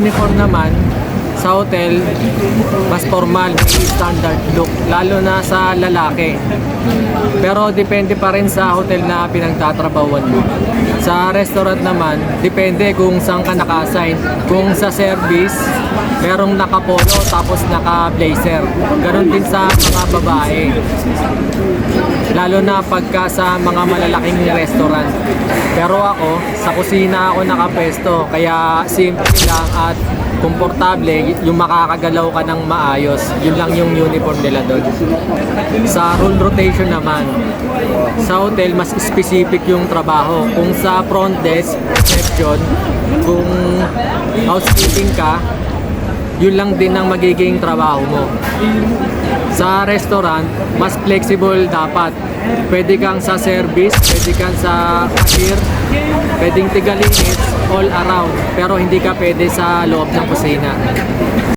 Uniform naman, sa hotel, mas formal, may standard look, lalo na sa lalaki. Pero depende pa rin sa hotel na pinagtatrabahuan mo. Sa restaurant naman, depende kung saan ka naka-assign. Kung sa service, merong naka-polo tapos naka-blazer. Ganon din sa mga babae. Lalo na pagka sa mga malalaking restaurant. Pero ako, sa kusina ako nakapwesto, kaya simple lang at komportable, yung makakagalaw ka ng maayos. Yun lang yung uniform nila doon. Sa role rotation naman, sa hotel mas specific yung trabaho. Kung sa front desk, reception, kung housekeeping ka, yun lang din ang magiging trabaho mo. Sa restaurant, mas flexible dapat. Pwede kang sa service, pwede kang sa cashier, pwedeng tigalinis all around, pero hindi ka pwede sa loob ng kusina.